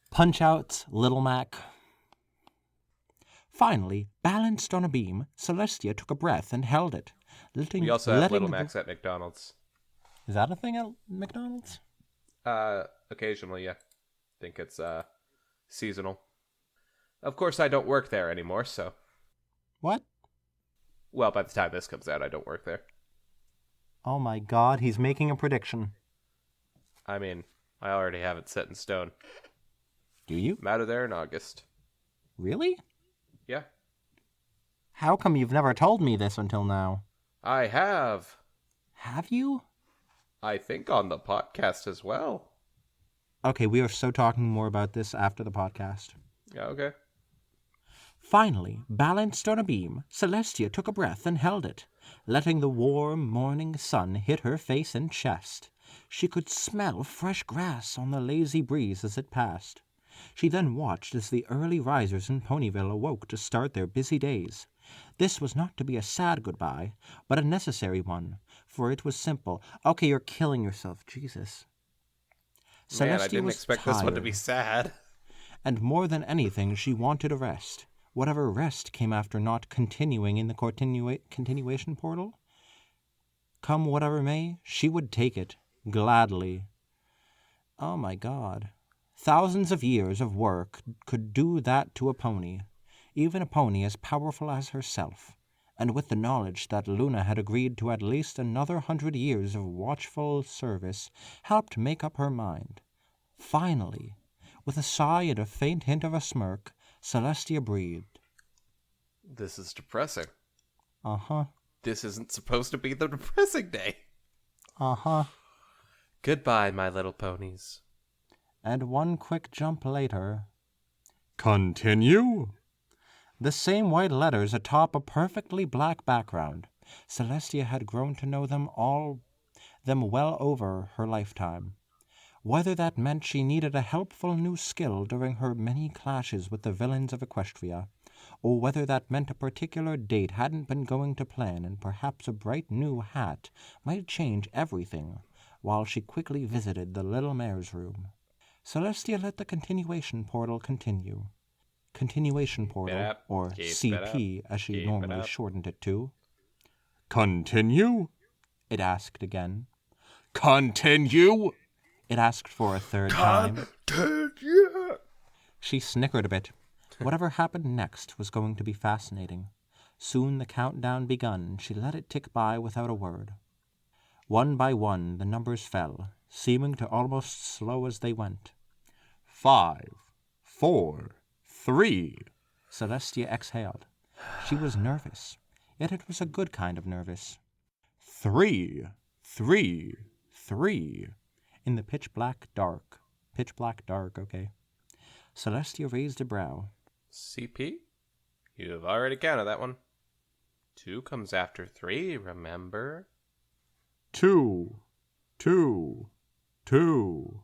Punch-Outs, Little Mac. Finally, balanced on a beam, Celestia took a breath and held it. we also have Little Macs at McDonald's. Is that a thing at McDonald's? Occasionally, yeah. Think it's, seasonal. Of course, I don't work there anymore, so... What? Well, by the time this comes out, I don't work there. Oh my god, he's making a prediction. I mean, I already have it set in stone. Do you? I'm out of there in August. Really? Yeah. How come you've never told me this until now? I have. Have you? I think on the podcast as well. Okay, we are so talking more about this after the podcast. Yeah, okay. Finally, balanced on a beam, Celestia took a breath and held it, letting the warm morning sun hit her face and chest. She could smell fresh grass on the lazy breeze as it passed. She then watched as the early risers in Ponyville awoke to start their busy days. This was not to be a sad goodbye, but a necessary one, for it was simple. Okay, you're killing yourself, Jesus. Man, I Celestia didn't was expect this one to be tired, sad. and more than anything, she wanted a rest. Whatever rest came after not continuing in the continuation portal. Come whatever may, she would take it, gladly. Oh my god. Thousands of years of work could do that to a pony, even a pony as powerful as herself, and with the knowledge that Luna had agreed to at least another 100 years of watchful service, helped make up her mind. Finally, with a sigh and a faint hint of a smirk, Celestia breathed. This is depressing. Uh-huh. This isn't supposed to be the depressing day. Uh-huh. Goodbye, my little ponies. And one quick jump later... Continue? The same white letters atop a perfectly black background. Celestia had grown to know them well over her lifetime. Whether that meant she needed a helpful new skill during her many clashes with the villains of Equestria, or whether that meant a particular date hadn't been going to plan and perhaps a bright new hat might change everything, while she quickly visited the little mare's room. Celestia let the continuation portal continue. Continuation portal, or CP as she normally shortened it to. Continue? It asked again. Continue? It asked for a third time. Continue! She snickered a bit. Whatever happened next was going to be fascinating. Soon the countdown begun. She let it tick by without a word. One by one the numbers fell, seeming to almost slow as they went. 5, 4, 3. Celestia exhaled. She was nervous, yet it was a good kind of nervous. 3, 3, 3. In the pitch black dark. Pitch black dark, okay. Celestia raised a brow. CP? You have already counted that one. 2 comes after 3, remember? 2, 2, 2.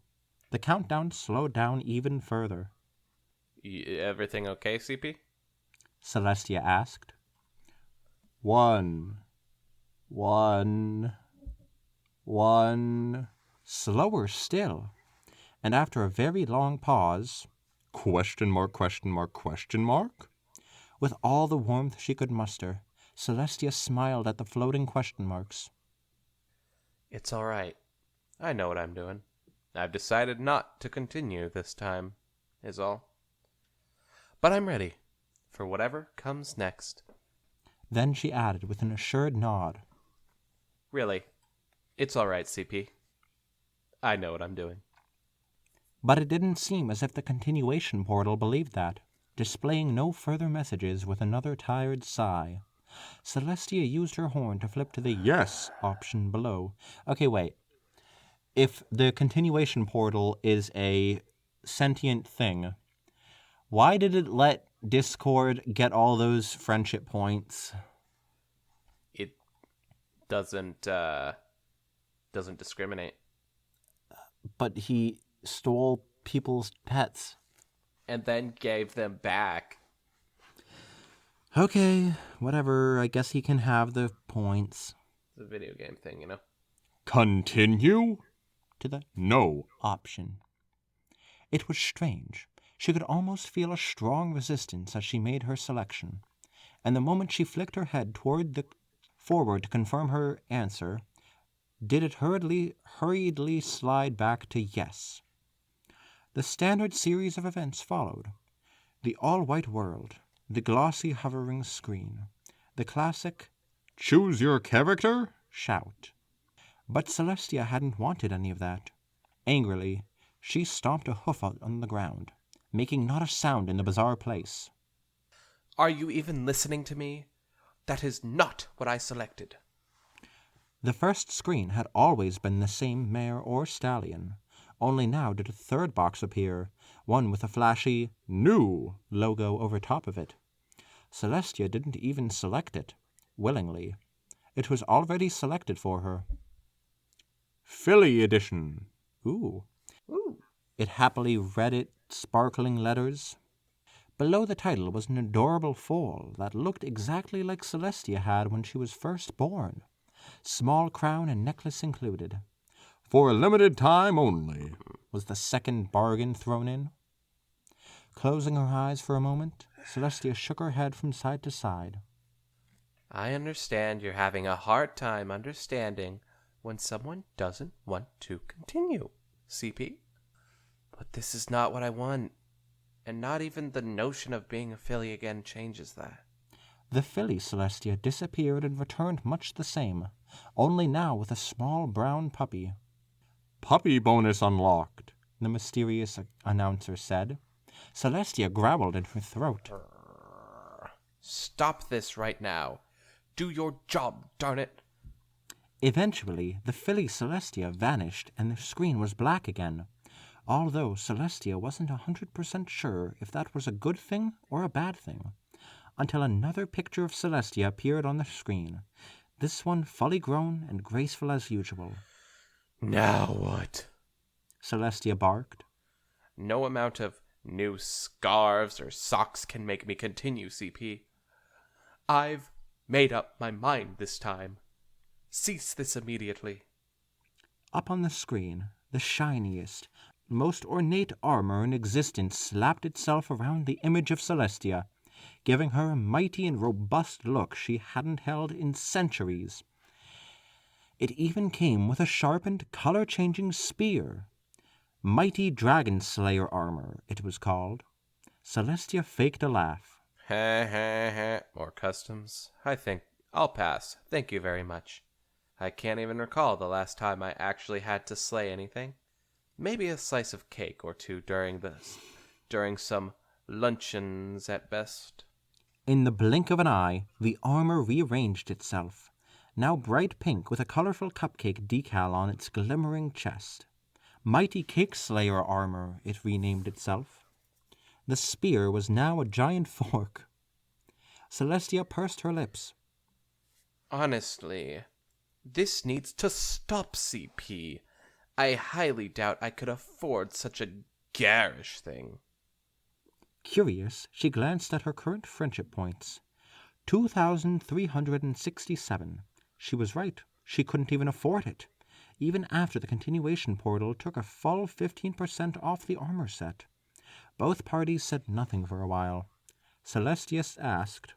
The countdown slowed down even further. Everything okay, CP? Celestia asked. 1, 1, 1. Slower still. And after a very long pause, question mark, question mark, question mark? With all the warmth she could muster, Celestia smiled at the floating question marks. It's all right. I know what I'm doing. I've decided not to continue this time, is all. But I'm ready for whatever comes next. Then she added with an assured nod. Really, It's all right, CP. I know what I'm doing. But it didn't seem as if the continuation portal believed that, displaying no further messages with another tired sigh. Celestia used her horn to flip to the yes option below. Okay, wait. If the continuation portal is a sentient thing, why did it let Discord get all those friendship points? It doesn't discriminate. But he stole people's pets. And then gave them back. Okay, whatever. I guess he can have the points. It's a video game thing, you know? Continue to the no option. It was strange. She could almost feel a strong resistance as she made her selection, and the moment she flicked her head forward to confirm her answer, did it hurriedly slide back to yes. The standard series of events followed. The all-white world, the glossy hovering screen, the classic "choose your character" shout. But Celestia hadn't wanted any of that. Angrily, she stomped a hoof out on the ground, making not a sound in the bizarre place. Are you even listening to me? That is not what I selected. The first screen had always been the same mare or stallion, only now did a third box appear, one with a flashy "New" logo over top of it. Celestia didn't even select it, willingly. It was already selected for her. Philly Edition. Ooh. It happily read its sparkling letters. Below the title was an adorable foal that looked exactly like Celestia had when she was first born. Small crown and necklace included. For a limited time only, was the second bargain thrown in. Closing her eyes for a moment, Celestia shook her head from side to side. I understand you're having a hard time understanding when someone doesn't want to continue, CP. But this is not what I want, and not even the notion of being a filly again changes that. The filly Celestia disappeared and returned much the same, only now with a small brown puppy. Puppy bonus unlocked, the mysterious announcer said. Celestia growled in her throat. Stop this right now. Do your job, darn it. Eventually, the filly Celestia vanished and the screen was black again, although Celestia wasn't 100% sure if that was a good thing or a bad thing, until another picture of Celestia appeared on the screen, this one fully grown and graceful as usual. Now what? Celestia barked. No amount of new scarves or socks can make me continue, CP. I've made up my mind this time. Cease this immediately. Up on the screen, the shiniest, most ornate armor in existence slapped itself around the image of Celestia, giving her a mighty and robust look she hadn't held in centuries. It even came with a sharpened, color-changing spear. Mighty Dragon Slayer armor, it was called. Celestia faked a laugh. More customs? I think I'll pass. Thank you very much. I can't even recall the last time I actually had to slay anything. Maybe a slice of cake or two during some luncheons at best. In the blink of an eye, the armor rearranged itself, now bright pink with a colorful cupcake decal on its glimmering chest. Mighty Cake Slayer armor, it renamed itself. The spear was now a giant fork. Celestia pursed her lips. Honestly, this needs to stop, CP. I highly doubt I could afford such a garish thing. Curious, she glanced at her current friendship points. 2,367. She was right. She couldn't even afford it, even after the continuation portal took a full 15% off the armor set. Both parties said nothing for a while. Celestia asked,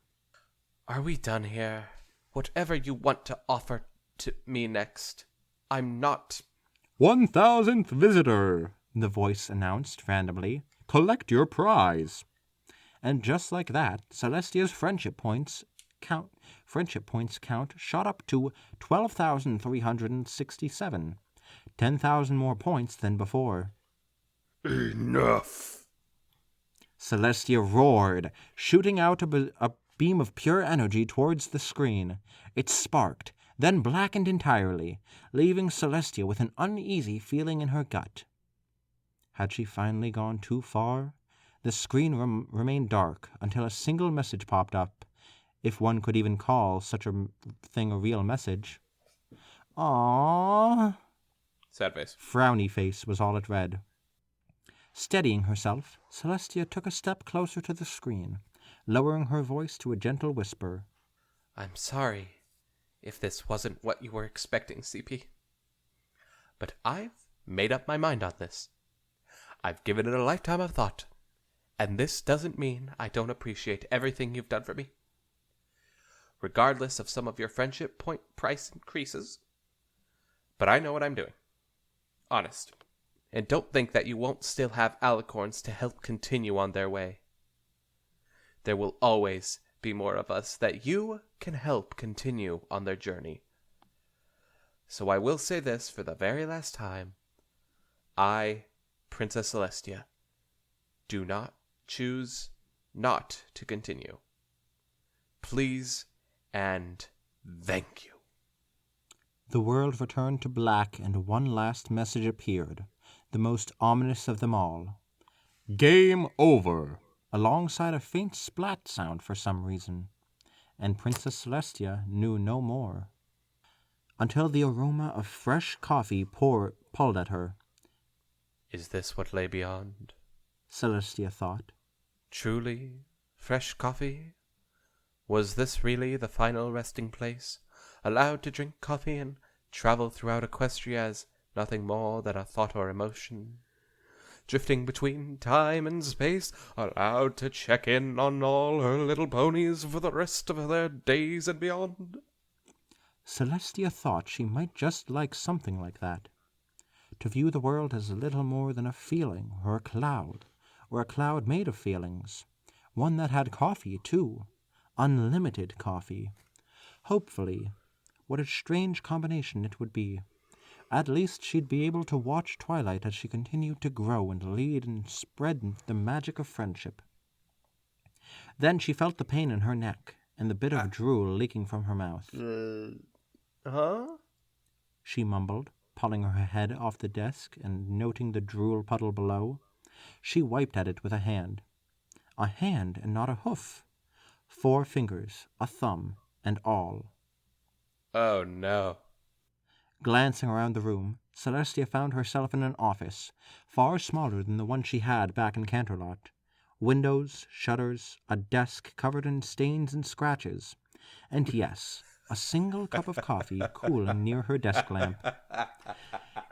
Are we done here? Whatever you want to offer to me next. I'm not... 1,000th visitor, the voice announced randomly. Collect your prize. And just like that, Celestia's friendship points friendship points count shot up to 12,367. 10,000 more points than before. Enough! Celestia roared, shooting out a beam of pure energy towards the screen. It sparked, then blackened entirely, leaving Celestia with an uneasy feeling in her gut. Had she finally gone too far? The screen remained dark until a single message popped up, if one could even call such a thing a real message. Aww. Sad face. Frowny face was all it read. Steadying herself, Celestia took a step closer to the screen, lowering her voice to a gentle whisper. I'm sorry if this wasn't what you were expecting, CP. But I've made up my mind on this. I've given it a lifetime of thought, and this doesn't mean I don't appreciate everything you've done for me. Regardless of some of your friendship point price increases. But I know what I'm doing. Honest. And don't think that you won't still have alicorns to help continue on their way. There will always be more of us that you can help continue on their journey. So I will say this for the very last time. I, Princess Celestia, do not choose not to continue. Please and thank you. The world returned to black, and one last message appeared, the most ominous of them all. Game over, alongside a faint splat sound for some reason, and Princess Celestia knew no more. Until the aroma of fresh coffee pulled at her. Is this what lay beyond? Celestia thought. Truly fresh coffee? Was this really the final resting place? Allowed to drink coffee and travel throughout Equestria as nothing more than a thought or emotion? Drifting between time and space, allowed to check in on all her little ponies for the rest of their days and beyond? Celestia thought she might just like something like that. To view the world as little more than a feeling or a cloud made of feelings. One that had coffee, too. Unlimited coffee. Hopefully, what a strange combination it would be. At least she'd be able to watch Twilight as she continued to grow and lead and spread the magic of friendship. Then she felt the pain in her neck and the bit of drool leaking from her mouth. Huh? She mumbled, pulling her head off the desk and noting the drool puddle below. She wiped at it with a hand. A hand and not a hoof. 4 fingers, a thumb, and all. Oh no. Glancing around the room, Celestia found herself in an office, far smaller than the one she had back in Canterlot. Windows, shutters, a desk covered in stains and scratches. And yes, a single cup of coffee cooling near her desk lamp.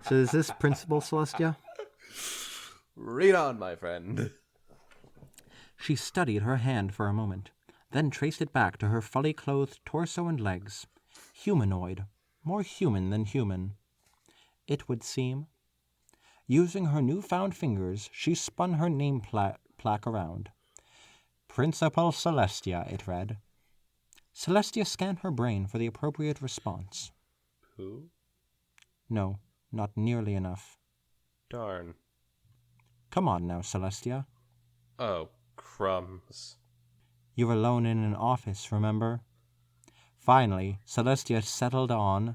So is this Principal Celestia? Read on, my friend. She studied her hand for a moment, then traced it back to her fully clothed torso and legs. Humanoid. More human than human, it would seem. Using her newfound fingers, she spun her name plaque around. Principal Celestia, it read. Celestia scanned her brain for the appropriate response. Who? No, not nearly enough. Darn. Come on now, Celestia. Oh, crumbs. You're alone in an office, remember? Finally, Celestia settled on...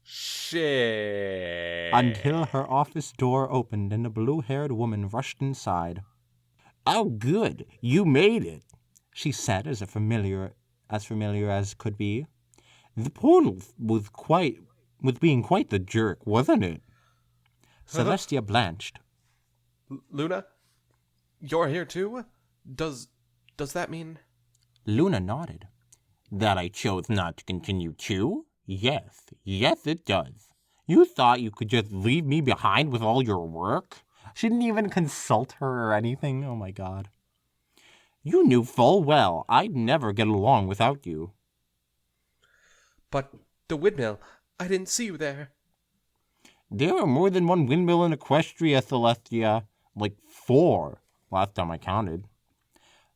Shit. Until her office door opened and a blue-haired woman rushed inside. Oh, good. You made it, she said as familiar as could be. The portal was being quite the jerk, wasn't it? Celestia blanched. Luna? You're here too? Does that mean... Luna nodded. That I chose not to continue too? Yes, it does. You thought you could just leave me behind with all your work? She didn't even consult her or anything. Oh my god. You knew full well I'd never get along without you. But the windmill, I didn't see you there. There are more than one windmill in Equestria, Celestia. Like 4, last time I counted.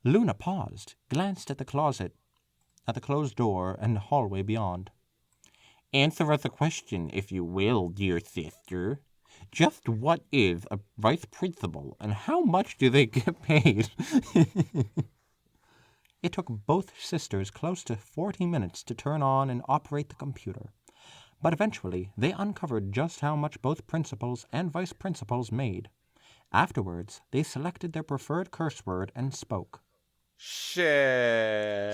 Luna paused, glanced at the closet. at the closed door and hallway beyond. Answer us a question, if you will, dear sister. Just what is a vice principal, and how much do they get paid? It took both sisters close to 40 minutes to turn on and operate the computer, but eventually they uncovered just how much both principals and vice principals made. Afterwards, they selected their preferred curse word and spoke. Shit.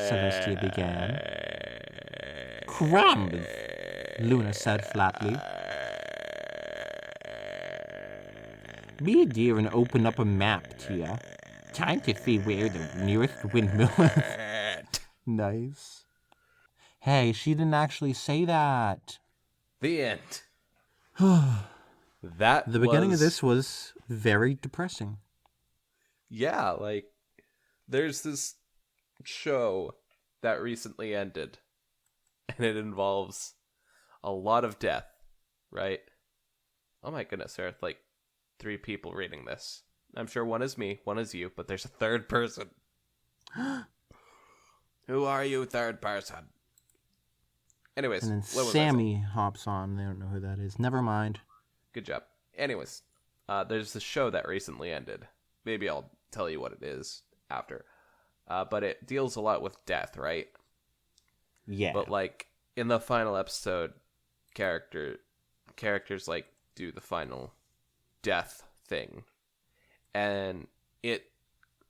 Celestia began. Crumbs! Luna said flatly. Be a dear and open up a map, Tia. Time to see where the nearest windmill is. Nice. Hey, she didn't actually say that. The end. That The beginning of this was very depressing. Yeah, like, there's this show that recently ended, and it involves a lot of death, right? Oh my goodness, there are like 3 people reading this. I'm sure one is me, one is you, but there's a third person. Who are you, third person? Anyways, And then what was I saying? Sammy hops on. They don't know who that is. Never mind. Good job. Anyways, there's this show that recently ended. Maybe I'll tell you what it is after. But it deals a lot with death, right? Yeah. But like in the final episode, characters like do the final death thing, and it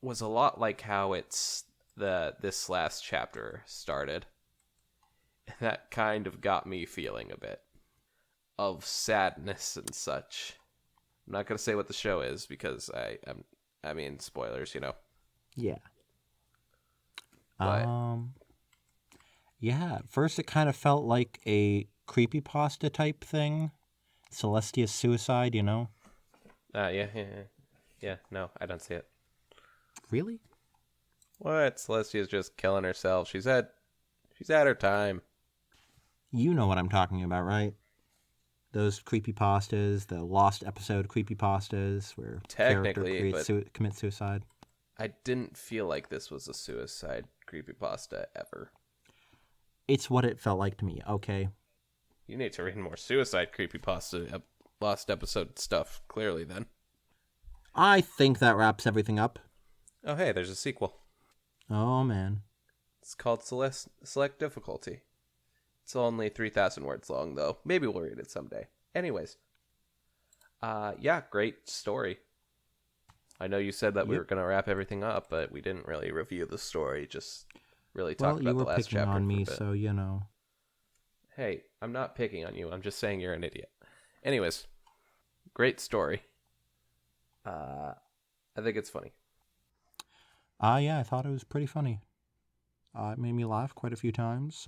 was a lot like how this last chapter started. And that kind of got me feeling a bit of sadness and such. I'm not gonna say what the show is because I mean spoilers, you know. Yeah. But Yeah, at first it kind of felt like a creepypasta type thing. Celestia's suicide, you know? yeah. No, I don't see it. Really? What? Celestia's just killing herself. She's had her time. You know what I'm talking about, right? Those creepypastas, the lost episode creepypastas where Technically, character commits suicide. I didn't feel like this was a suicide creepypasta ever. It's what it felt like to me, okay? You need to read more suicide creepypasta lost episode stuff, clearly, then. I think that wraps everything up. Oh, hey, there's a sequel. Oh, man. It's called Select Difficulty. It's only 3,000 words long, though. Maybe we'll read it someday. Anyways. Yeah, great story. I know you said that we were going to wrap everything up, but we didn't really review the story, just really talk about the last chapter. Well, you were picking on me, for a bit. so you know. Hey, I'm not picking on you. I'm just saying you're an idiot. Anyways, great story. I think it's funny. Yeah, I thought it was pretty funny. It made me laugh quite a few times.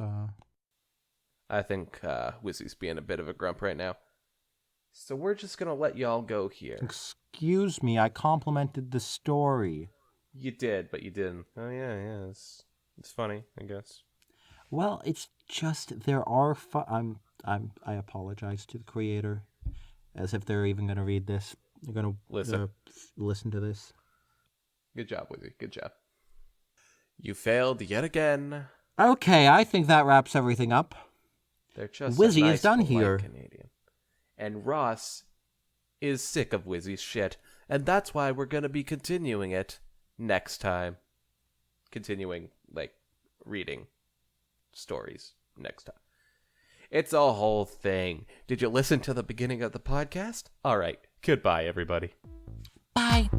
I think Wizzy's being a bit of a grump right now. So we're just going to let y'all go here. Excuse me, I complimented the story. You did, but you didn't. Oh, yeah, it's funny, I guess. Well, it's just there are I apologize to the creator, as if they're even going to read this. They're going to listen to this. Good job, Wizzy. Good job. You failed yet again. Okay, I think that wraps everything up. They're just Wizzy a nice, is done polite here. Canadian. And Ross is sick of Wizzy's shit, and that's why we're going to be continuing it next time. Continuing, like, reading stories next time. It's a whole thing. Did you listen to the beginning of the podcast? All right. Goodbye, everybody. Bye.